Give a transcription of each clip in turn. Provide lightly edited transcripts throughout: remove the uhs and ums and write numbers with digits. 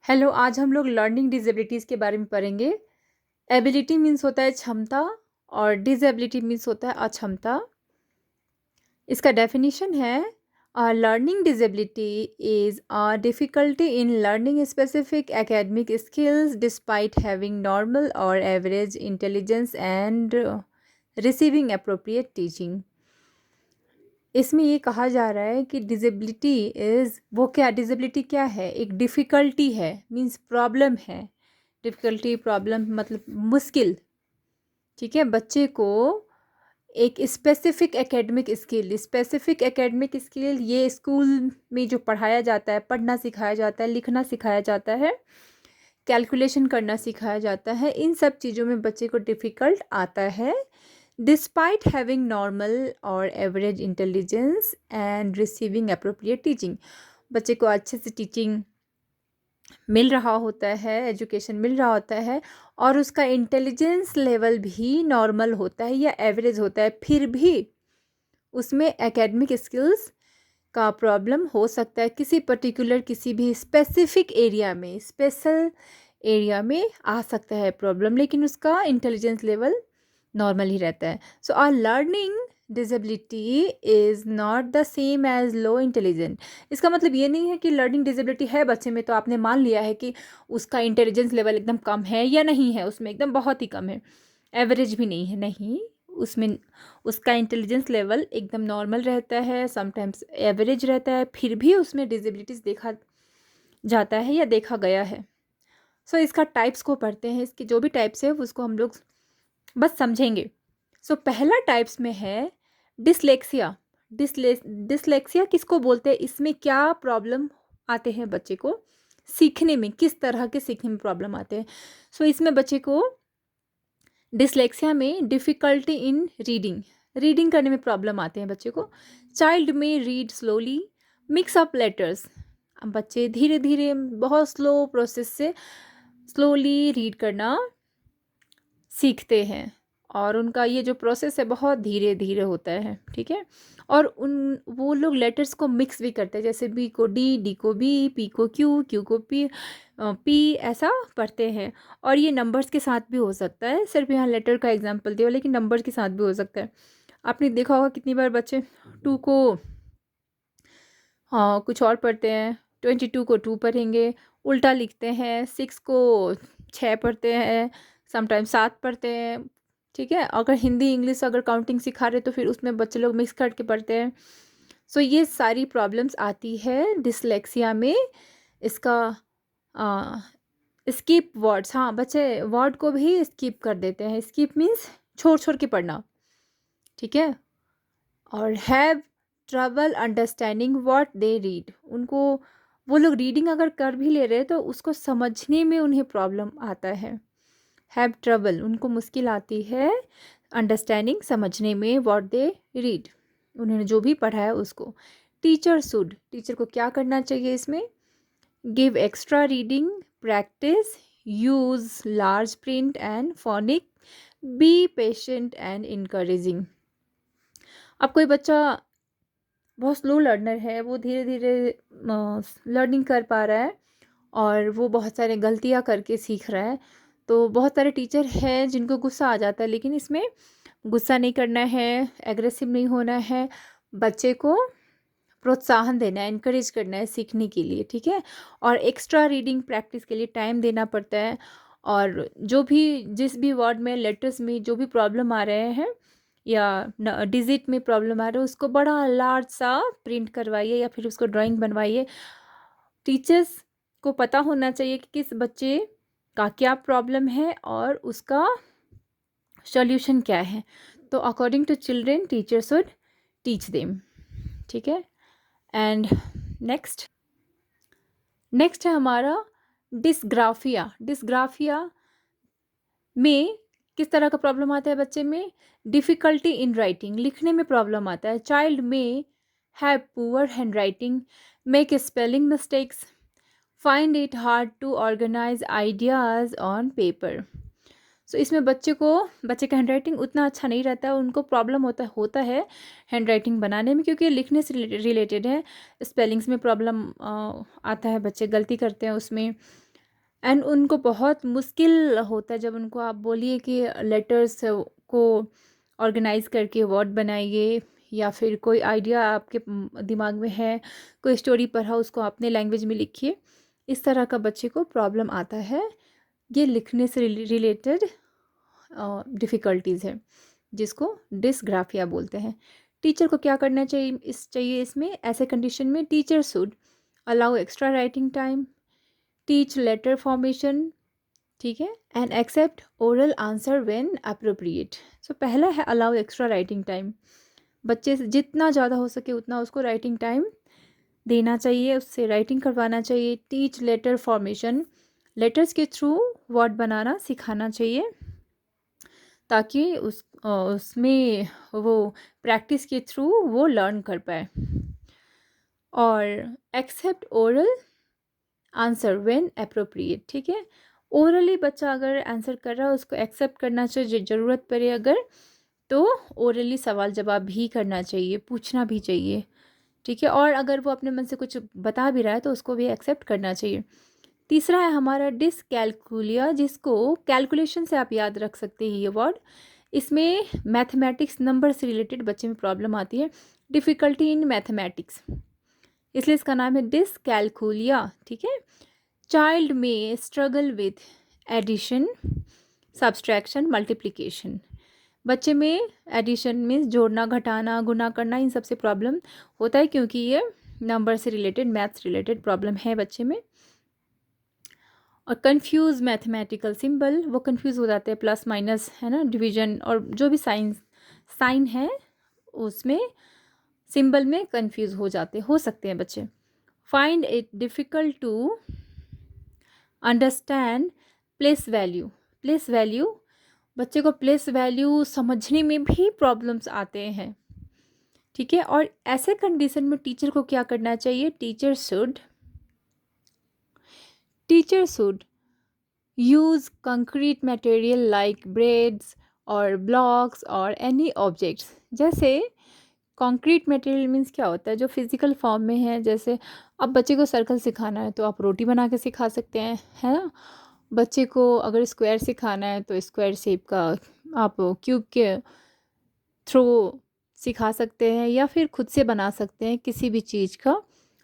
Hello, आज हम लोग लर्निंग डिसेबिलिटीज़ के बारे में पढ़ेंगे। एबिलिटी मीन्स होता है क्षमता और डिसेबिलिटी मीन्स होता है अक्षमता। इसका डेफिनेशन है learning disability is a difficulty in learning specific academic skills despite having normal और average intelligence and receiving appropriate teaching. इसमें ये कहा जा रहा है कि डिसेबिलिटी इज़ वो क्या डिसेबिलिटी क्या है, एक डिफ़िकल्टी है मीन्स प्रॉब्लम है। डिफ़िकल्टी प्रॉब्लम मतलब मुश्किल, ठीक है। बच्चे को एक स्पेसिफिक एकेडमिक स्किल ये स्कूल में जो पढ़ाया जाता है, पढ़ना सिखाया जाता है, लिखना सिखाया जाता है, कैलकुलेशन करना सिखाया जाता है, इन सब चीज़ों में बच्चे को डिफ़िकल्ट आता है डिस्पाइट हैविंग नॉर्मल और average intelligence and receiving appropriate teaching. बच्चे को अच्छे से टीचिंग मिल रहा होता है, एजुकेशन मिल रहा होता है और उसका इंटेलिजेंस लेवल भी नॉर्मल होता है या एवरेज होता है, फिर भी उसमें एकेडमिक स्किल्स का प्रॉब्लम हो सकता है किसी पर्टिकुलर किसी भी स्पेसिफिक एरिया में, स्पेशल एरिया में आ सकता है प्रॉब्लम, लेकिन उसका इंटेलिजेंस लेवल नॉर्मल ही रहता है। So are learning disability is not the same as low intelligent. इसका मतलब ये नहीं है कि लर्निंग डिसेबिलिटी है बच्चे में तो आपने मान लिया है कि उसका इंटेलिजेंस लेवल एकदम कम है या नहीं है, उसमें एकदम बहुत ही कम है, एवरेज भी नहीं है, नहीं। उसमें उसका इंटेलिजेंस लेवल एकदम नॉर्मल रहता है, समटाइम्स एवरेज रहता है, फिर भी उसमें डिसेबिलिटीज़ देखा जाता है या देखा गया है। सो इसका टाइप्स को पढ़ते हैं, इसके जो भी टाइप्स है उसको हम लोग बस समझेंगे। सो पहला टाइप्स में है डिसलेक्सिया। डिसलेक्सिया किसको बोलते हैं, इसमें क्या प्रॉब्लम आते हैं बच्चे को सीखने में, किस तरह के सीखने में प्रॉब्लम आते हैं। सो इसमें बच्चे को डिसलेक्सिया में डिफ़िकल्टी इन रीडिंग, रीडिंग करने में प्रॉब्लम आते हैं बच्चे को। चाइल्ड में read slowly, mix up letters, बच्चे धीरे धीरे बहुत स्लो प्रोसेस से स्लोली रीड करना सीखते हैं और उनका ये जो प्रोसेस है बहुत धीरे धीरे होता है, ठीक है। और उन वो लोग लेटर्स को मिक्स भी करते हैं, जैसे बी को डी, डी को बी, पी को क्यू, क्यू को पी, पी ऐसा पढ़ते हैं। और ये नंबर्स के साथ भी हो सकता है, सिर्फ यहाँ लेटर का एग्जांपल दिया लेकिन नंबर्स के साथ भी हो सकता है। आपने देखा होगा कितनी बार बच्चे टू को हाँ कुछ और पढ़ते हैं, 22 को टू पढ़ेंगे, उल्टा लिखते हैं, 6 को 6 पढ़ते हैं, समटाइम 7 पढ़ते हैं, ठीक है। अगर हिंदी इंग्लिश अगर काउंटिंग सिखा रहे तो फिर उसमें बच्चे लोग मिक्स करके पढ़ते हैं। सो ये सारी प्रॉब्लम्स आती है डिसलेक्सिया में। इसका स्किप वर्ड्स, हाँ बच्चे वर्ड को भी स्किप कर देते हैं, स्किप मीन्स छोड़ छोड़ के पढ़ना, ठीक है। और have trouble understanding what they read, उनको वो लोग रीडिंग अगर कर भी ले रहे हैं तो उसको समझने में उन्हें प्रॉब्लम आता है। हैव ट्रबल, उनको मुश्किल आती है अंडरस्टैंडिंग, समझने में, व्हाट दे रीड, उन्होंने जो भी पढ़ा है उसको। टीचर शुड, टीचर को क्या करना चाहिए इसमें, give extra reading practice, use large print and phonic, be patient and encouraging. अब कोई बच्चा बहुत स्लो लर्नर है, वो धीरे धीरे लर्निंग कर पा रहा है और वो बहुत सारे गलतियां करके सीख रहा है, तो बहुत सारे टीचर हैं जिनको गुस्सा आ जाता है, लेकिन इसमें गुस्सा नहीं करना है, एग्रेसिव नहीं होना है, बच्चे को प्रोत्साहन देना है, इनकरेज करना है सीखने के लिए, ठीक है। और एक्स्ट्रा रीडिंग प्रैक्टिस के लिए टाइम देना पड़ता है। और जो भी जिस भी वर्ड में लेटर्स में जो भी प्रॉब्लम आ रहे हैं या डिजिट में प्रॉब्लम आ रहा है उसको बड़ा लार्ज सा प्रिंट करवाइए या फिर उसको ड्राइंग बनवाइए। टीचर्स को पता होना चाहिए कि किस बच्चे का क्या प्रॉब्लम है और उसका सॉल्यूशन क्या है। तो according to children teacher should teach them, ठीक है। एंड नेक्स्ट नेक्स्ट है हमारा डिसग्राफिया। डिसग्राफिया में किस तरह का प्रॉब्लम आता है बच्चे में, डिफ़िकल्टी इन राइटिंग, लिखने में प्रॉब्लम आता है। चाइल्ड में have poor handwriting, make spelling mistakes, find it hard to organise ideas on paper. So इसमें बच्चे का हैंड राइटिंग उतना अच्छा नहीं रहता है, उनको प्रॉब्लम होता है हैंड राइटिंग बनाने में, क्योंकि लिखने से रिलेटेड है। स्पेलिंग्स में प्रॉब्लम आता है, बच्चे गलती करते हैं उसमें। एंड उनको बहुत मुश्किल होता है जब उनको आप बोलिए कि लेटर्स को ऑर्गेनाइज करके वर्ड बनाइए, या फिर कोई आइडिया आपके दिमाग में है, कोई स्टोरी पढ़ा उसको अपने लैंग्वेज में लिखिए। इस तरह का बच्चे को प्रॉब्लम आता है। ये लिखने से रिलेटेड डिफ़िकल्टीज़ है, जिसको डिस्ग्राफिया बोलते हैं। टीचर को क्या करना चाहिए इसमें, ऐसे कंडीशन में teacher should allow extra writing time, teach letter formation, ठीक है, and accept oral answer when appropriate. So पहला है अलाउ एक्स्ट्रा राइटिंग टाइम। बच्चे से जितना ज़्यादा हो सके उतना उसको राइटिंग टाइम देना चाहिए, उससे राइटिंग करवाना चाहिए। टीच लेटर फॉर्मेशन, लेटर्स के थ्रू वर्ड बनाना सिखाना चाहिए, ताकि उसमें वो प्रैक्टिस के थ्रू वो लर्न कर पाए। और except oral answer when appropriate, ठीक है। ओरली बच्चा अगर आंसर कर रहा है उसको एक्सेप्ट करना चाहिए, ज़रूरत पड़े अगर तो ओरली सवाल जवाब भी करना चाहिए, पूछना भी चाहिए, ठीक है। और अगर वो अपने मन से कुछ बता भी रहा है तो उसको भी एक्सेप्ट करना चाहिए। तीसरा है हमारा डिसकैलकुलिया, जिसको कैलकुलेशन से आप याद रख सकते हैं ये वर्ड। इसमें मैथमेटिक्स नंबर से रिलेटेड बच्चे में प्रॉब्लम आती है, डिफ़िकल्टी इन मैथमेटिक्स, इसलिए इसका नाम है डिसकैलकुलिया, ठीक है। Child may struggle with addition, subtraction, multiplication. बच्चे में एडिशन मीन्स जोड़ना, घटाना, गुना करना, इन सब से प्रॉब्लम होता है, क्योंकि ये नंबर से रिलेटेड, मैथ्स रिलेटेड प्रॉब्लम है बच्चे में। और कंफ्यूज मैथमेटिकल सिंबल, वो कंफ्यूज हो जाते हैं, प्लस माइनस है ना, डिवीजन और जो भी साइन है उसमें सिंबल में कंफ्यूज हो सकते हैं बच्चे। Find it difficult to understand place value, place value, बच्चे को प्लेस वैल्यू समझने में भी प्रॉब्लम्स आते हैं, ठीक है। और ऐसे कंडीशन में टीचर को क्या करना चाहिए, teacher should use concrete material like breads और ब्लॉक्स और एनी ऑब्जेक्ट्स। जैसे कंक्रीट मटेरियल मीन्स क्या होता है, जो फिज़िकल फॉर्म में है। जैसे अब बच्चे को सर्कल सिखाना है तो आप रोटी बना के सिखा सकते हैं, है ना। बच्चे को अगर स्क्वायर सिखाना है तो स्क्वायर शेप का आप क्यूब के थ्रू सिखा सकते हैं, या फिर खुद से बना सकते हैं किसी भी चीज़ का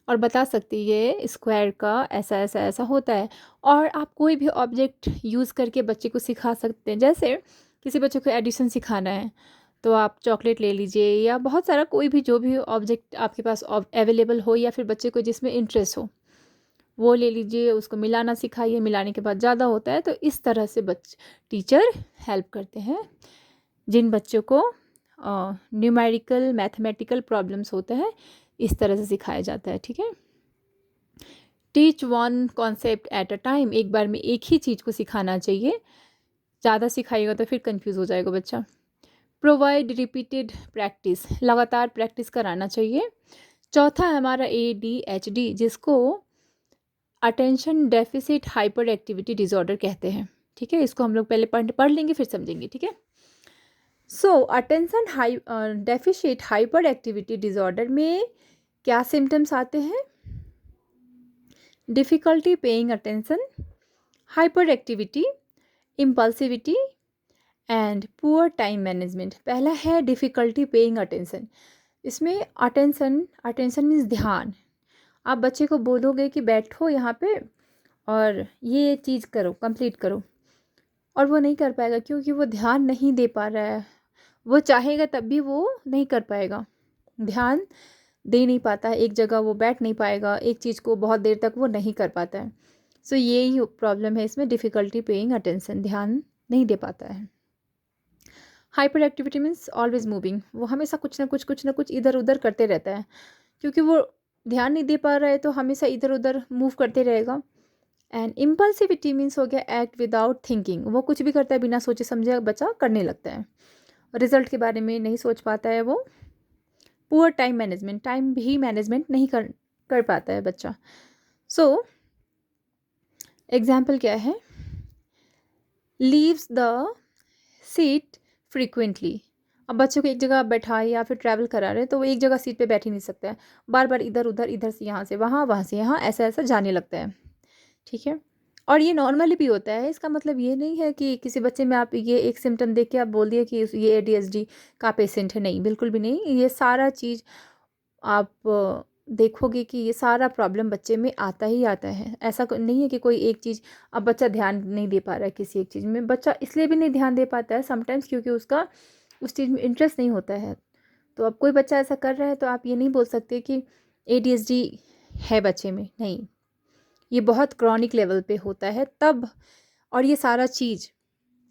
और बता सकते हैं ये स्क्वायर का ऐसा ऐसा ऐसा होता है। और आप कोई भी ऑब्जेक्ट यूज़ करके बच्चे को सिखा सकते हैं। जैसे किसी बच्चे को एडिशन सिखाना है तो आप चॉकलेट ले लीजिए, या बहुत सारा कोई भी जो भी ऑब्जेक्ट आपके पास अवेलेबल हो, या फिर बच्चे को जिसमें इंटरेस्ट हो वो ले लीजिए, उसको मिलाना सिखाइए, मिलाने के बाद ज़्यादा होता है तो इस तरह से टीचर हेल्प करते हैं जिन बच्चों को न्यूमेरिकल मैथमेटिकल प्रॉब्लम्स होते हैं, इस तरह से सिखाया जाता है, ठीक है। Teach one concept at a time, एक बार में एक ही चीज़ को सिखाना चाहिए, ज़्यादा सिखाइएगा तो फिर कंफ्यूज हो जाएगा बच्चा। प्रोवाइड रिपीटेड प्रैक्टिस, लगातार प्रैक्टिस कराना चाहिए। चौथा है हमारा ADHD, जिसको attention deficit hyper activity disorder कहते हैं, ठीक है। इसको हम लोग पहले पढ़ लेंगे फिर समझेंगे, ठीक है। सो attention deficit hyper activity disorder में क्या सिम्टम्स आते हैं, difficulty paying attention, hyper activity, impulsivity and poor time management. पहला है डिफ़िकल्टी पेइंग अटेंशन। इसमें अटेंशन मीन्स ध्यान। आप बच्चे को बोलोगे कि बैठो यहाँ पे और ये चीज़ करो, कंप्लीट करो, और वो नहीं कर पाएगा क्योंकि वो ध्यान नहीं दे पा रहा है। वो चाहेगा तब भी वो नहीं कर पाएगा, ध्यान दे नहीं पाता है, एक जगह वो बैठ नहीं पाएगा, एक चीज़ को बहुत देर तक वो नहीं कर पाता है। सो यही प्रॉब्लम है इसमें, डिफ़िकल्टी पेइंग अटेंशन, ध्यान नहीं दे पाता है। Hyper activity means always moving, वो हमेशा कुछ ना कुछ इधर उधर करते रहता है, क्योंकि वो ध्यान नहीं दे पा रहा है तो हमेशा इधर उधर मूव करते रहेगा। एंड इम्पल्सिविटी मीन्स हो गया एक्ट विदाउट थिंकिंग, वो कुछ भी करता है बिना सोचे समझे बच्चा करने लगता है, रिजल्ट के बारे में नहीं सोच पाता है वो। पुअर टाइम मैनेजमेंट, टाइम भी मैनेजमेंट नहीं कर पाता है बच्चा। सो एग्जाम्पल क्या है, लीव्स द सीट फ्रीक्वेंटली। अब बच्चों को एक जगह बैठाए या फिर ट्रैवल करा रहे तो वो एक जगह सीट पे बैठ ही नहीं सकता है, बार बार इधर उधर, इधर से यहाँ से वहाँ, वहाँ से यहाँ, ऐसा ऐसा जाने लगता है, ठीक है। और ये नॉर्मली भी होता है, इसका मतलब ये नहीं है कि किसी बच्चे में आप ये एक सिम्टम देख के आप बोल दिए कि ये एडीएचडी का पेशेंट है, नहीं, बिल्कुल भी नहीं। ये सारा चीज़ आप देखोगे कि ये सारा प्रॉब्लम बच्चे में आता ही आता है। ऐसा नहीं है कि कोई एक चीज़, अब बच्चा ध्यान नहीं दे पा रहा है किसी एक चीज़ में, बच्चा इसलिए भी नहीं ध्यान दे पाता है समटाइम्स क्योंकि उसका उस चीज़ में इंटरेस्ट नहीं होता है। तो अब कोई बच्चा ऐसा कर रहा है तो आप ये नहीं बोल सकते कि एडीएचडी है बच्चे में, नहीं, ये बहुत क्रॉनिक लेवल पे होता है तब। और ये सारा चीज़,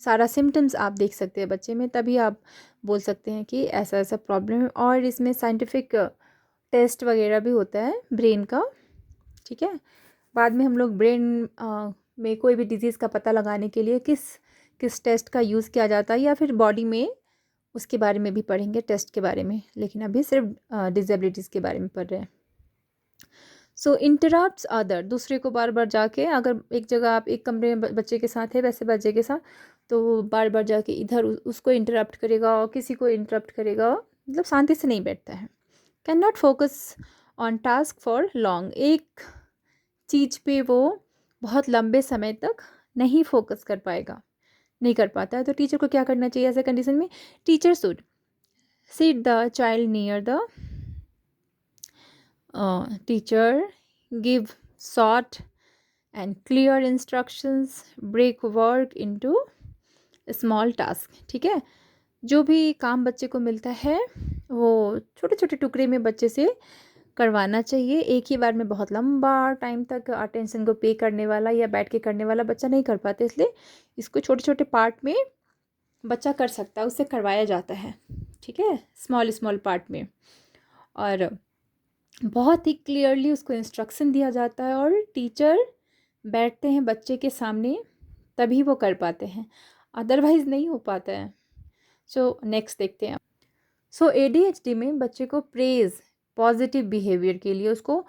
सारा सिम्टम्स आप देख सकते हैं बच्चे में, तभी आप बोल सकते हैं कि ऐसा ऐसा प्रॉब्लम है। और इसमें साइंटिफिक टेस्ट वगैरह भी होता है ब्रेन का, ठीक है। बाद में हम लोग ब्रेन में कोई भी डिजीज़ का पता लगाने के लिए किस किस टेस्ट का यूज़ किया जाता है, या फिर बॉडी में उसके बारे में भी पढ़ेंगे, टेस्ट के बारे में, लेकिन अभी सिर्फ डिसेबिलिटीज़ के बारे में पढ़ रहे हैं। सो इंटरप्ट्स अदर, दूसरे को बार बार जाके, अगर एक जगह आप एक कमरे में बच्चे के साथ है वैसे बच्चे के साथ, तो वो बार बार जाके इधर उसको इंटरप्ट करेगा और किसी को इंटरप्ट करेगा, मतलब शांति से नहीं बैठता है। Can not focus on task for long, एक चीज़ पे वो बहुत लंबे समय तक नहीं फोकस कर पाएगा, नहीं कर पाता है। तो टीचर को क्या करना चाहिए ऐसे कंडीशन में? Teacher should sit the child near the teacher, give short and clear instructions, break work into small task, ठीक है। जो भी काम बच्चे को मिलता है वो छोटे छोटे टुकड़े में बच्चे से करवाना चाहिए। एक ही बार में बहुत लंबा टाइम तक अटेंशन को पे करने वाला या बैठ के करने वाला बच्चा नहीं कर पाता, इसलिए इसको छोटे छोटे पार्ट में बच्चा कर सकता है, उससे करवाया जाता है, ठीक है, स्मॉल स्मॉल पार्ट में। और बहुत ही क्लियरली उसको इंस्ट्रक्शन दिया जाता है और टीचर बैठते हैं बच्चे के सामने तभी वो कर पाते हैं, अदरवाइज़ नहीं हो पाता है। सो नेक्स्ट देखते हैं। सो एडीएचडी में बच्चे को प्रेज़, पॉजिटिव बिहेवियर के लिए उसको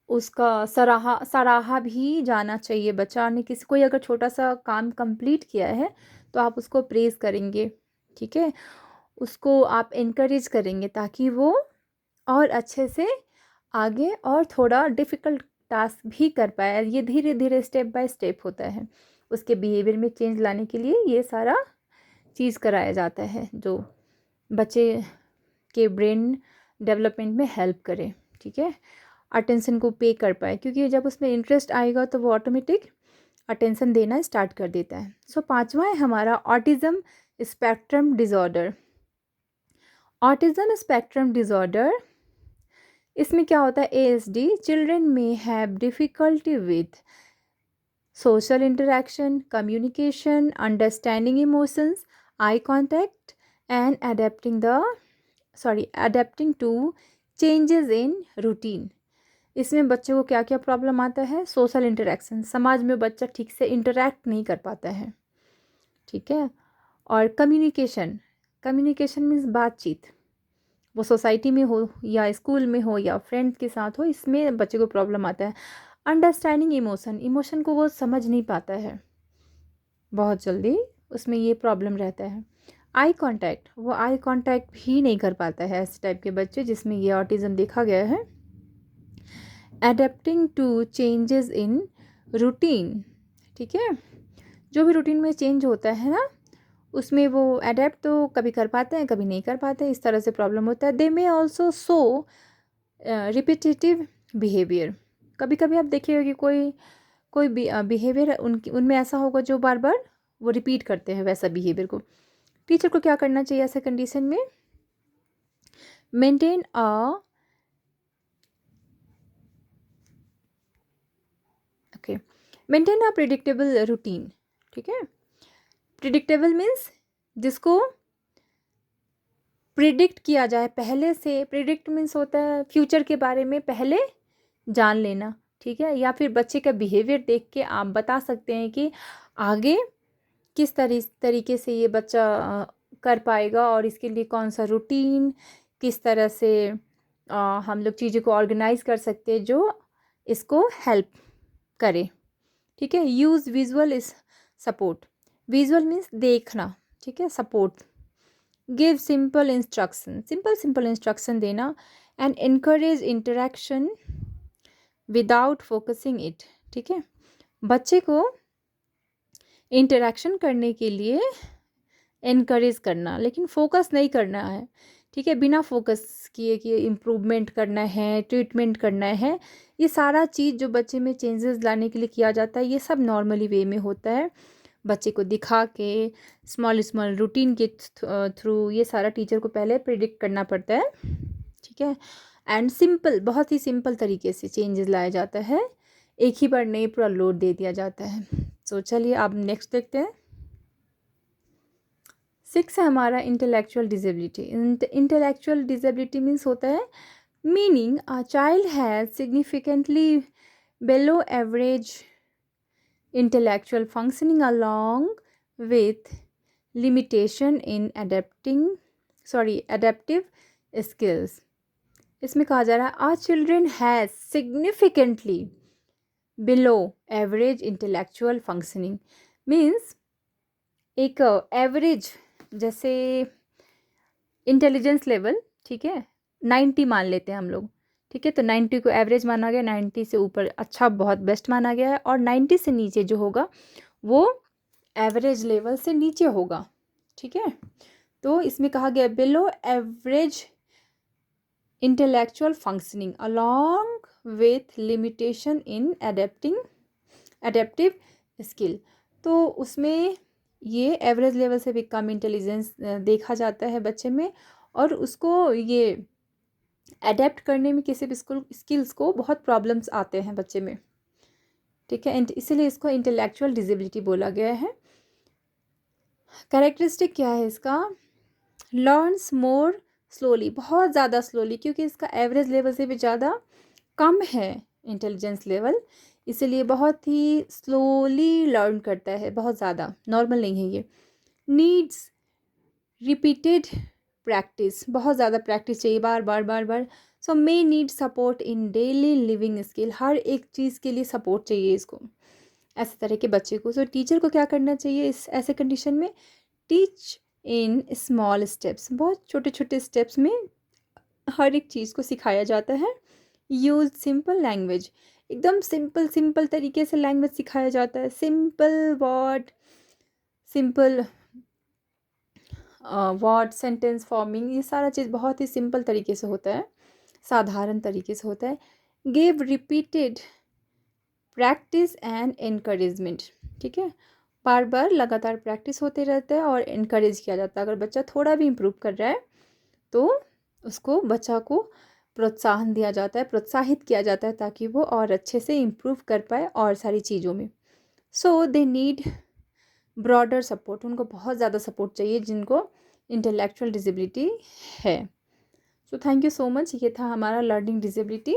उसका सराहा भी जाना चाहिए। बच्चा ने किसी कोई अगर छोटा सा काम कंप्लीट किया है तो आप उसको प्रेज़ करेंगे, ठीक है, उसको आप इनकरेज करेंगे ताकि वो और अच्छे से आगे और थोड़ा डिफ़िकल्ट टास्क भी कर पाए। ये धीरे धीरे स्टेप बाय स्टेप होता है, उसके बिहेवियर में चेंज लाने के लिए ये सारा चीज़ कराया जाता है जो बच्चे के ब्रेन डेवलपमेंट में हेल्प करे, ठीक है, अटेंशन को पे कर पाए, क्योंकि जब उसमें इंटरेस्ट आएगा तो वो ऑटोमेटिक अटेंशन देना स्टार्ट कर देता है। सो पांचवा है हमारा autism spectrum disorder. Autism spectrum disorder, इसमें क्या होता है? ASD, चिल्ड्रन में have difficulty with social interaction, communication, understanding emotions, eye contact, and adapting to changes in routine. इसमें बच्चे को क्या क्या प्रॉब्लम आता है? सोशल इंटरेक्शन, समाज में बच्चा ठीक से इंटरेक्ट नहीं कर पाता है, ठीक है। और कम्युनिकेशन, कम्युनिकेशन मीन्स बातचीत, वो सोसाइटी में हो या स्कूल में हो या फ्रेंड्स के साथ हो, इसमें बच्चे को प्रॉब्लम आता है। अंडरस्टैंडिंग इमोशन, इमोशन को वो समझ नहीं पाता है बहुत जल्दी, उसमें ये प्रॉब्लम रहता है। आई कांटेक्ट, वो आई कांटेक्ट भी नहीं कर पाता है, ऐसे टाइप के बच्चे जिसमें ये ऑटिज़म देखा गया है। Adapting to changes in routine, ठीक है, जो भी रूटीन में चेंज होता है ना उसमें वो अडेप्ट तो कभी कर पाते हैं कभी नहीं कर पाते हैं, इस तरह से प्रॉब्लम होता है। They may also show repetitive behaviour, कभी कभी आप देखिएगा कि कोई बिहेवियर उनमें ऐसा होगा जो बार बार वो रिपीट करते हैं वैसा बिहेवियर को। टीचर को क्या करना चाहिए ऐसे कंडीशन में? मेंटेन अ प्रिडिक्टेबल रूटीन, ठीक है। प्रिडिक्टेबल मीन्स जिसको प्रिडिक्ट किया जाए पहले से। प्रिडिक्ट मीन्स होता है फ्यूचर के बारे में पहले जान लेना, ठीक है, या फिर बच्चे का बिहेवियर देख के आप बता सकते हैं कि आगे किस तरीके से ये बच्चा कर पाएगा और इसके लिए कौन सा रूटीन, किस तरह से हम लोग चीज़ों को ऑर्गेनाइज कर सकते हैं जो इसको हेल्प करे, ठीक है। Use visual is support, visual means देखना, ठीक है, support. Give simple instruction, simple instruction देना। And encourage interaction without focusing it, ठीक है। बच्चे को इंटरेक्शन करने के लिए एनकरेज करना, लेकिन फोकस नहीं करना है, ठीक है। बिना फोकस किए कि इम्प्रूवमेंट करना है, ट्रीटमेंट करना है, ये सारा चीज़ जो बच्चे में चेंजेस लाने के लिए किया जाता है, ये सब नॉर्मली वे में होता है। बच्चे को दिखा के स्मॉल स्मॉल रूटीन के थ्रू ये सारा टीचर को पहले प्रिडिक्ट करना पड़ता है, ठीक है। एंड सिंपल, बहुत ही सिंपल तरीके से चेंजेस लाया जाता है, एक ही बार नहीं पूरा लोड दे दिया जाता है। सो चलिए अब नेक्स्ट देखते हैं। 6 है हमारा intellectual disability. Intellectual disability means होता है meaning a child has significantly below average intellectual functioning along with limitation in adaptive skills। इसमें कहा जा रहा है our children has significantly below average intellectual functioning means एक एवरेज, जैसे इंटेलिजेंस लेवल, ठीक है, 90 मान लेते हैं हम लोग, ठीक है। तो 90 को एवरेज माना गया, 90 से ऊपर अच्छा बहुत बेस्ट माना गया है, और 90 से नीचे जो होगा वो एवरेज लेवल से नीचे होगा, ठीक है। तो इसमें कहा गया below average intellectual functioning along with limitation in adaptive skill. तो उसमें ये एवरेज लेवल से भी कम इंटेलिजेंस देखा जाता है बच्चे में, और उसको ये अडेप्ट करने में किसी भी स्किल्स को बहुत प्रॉब्लम्स आते हैं बच्चे में, ठीक है। इसीलिए इसको इंटेलेक्चुअल डिसेबिलिटी बोला गया है। कैरेक्टरिस्टिक क्या है इसका? लर्न्स मोर स्लोली, बहुत ज़्यादा स्लोली, क्योंकि इसका एवरेज लेवल से भी ज़्यादा कम है इंटेलिजेंस लेवल, इसीलिए बहुत ही स्लोली लर्न करता है, बहुत ज़्यादा नॉर्मल नहीं है ये। नीड्स रिपीटेड प्रैक्टिस, बहुत ज़्यादा प्रैक्टिस चाहिए, बार बार बार बार। So may need support in daily living skill, हर एक चीज़ के लिए सपोर्ट चाहिए इसको, ऐसे तरह के बच्चे को। सो टीचर को क्या करना चाहिए इस ऐसे कंडीशन में? टीच इन स्मॉल स्टेप्स, बहुत छोटे छोटे स्टेप्स में हर एक चीज़ को सिखाया जाता है। यूज़ सिंपल लैंग्वेज, एकदम सिंपल तरीके से लैंग्वेज सिखाया जाता है। Simple word, simple word, sentence forming, ये सारा चीज़ बहुत ही सिंपल तरीके से होता है, साधारण तरीके से होता है। Give repeated practice and encouragement, ठीक है, बार बार लगातार प्रैक्टिस होते रहता है और इनकरेज किया जाता है। अगर बच्चा थोड़ा भी इम्प्रूव कर रहा है तो उसको, बच्चा को प्रोत्साहन दिया जाता है, प्रोत्साहित किया जाता है, ताकि वो और अच्छे से इम्प्रूव कर पाए और सारी चीज़ों में। सो दे नीड ब्रॉडर सपोर्ट, उनको बहुत ज़्यादा सपोर्ट चाहिए जिनको इंटेलेक्चुअल डिसेबिलिटी है। So thank you so much, ये था हमारा लर्निंग डिसेबिलिटी।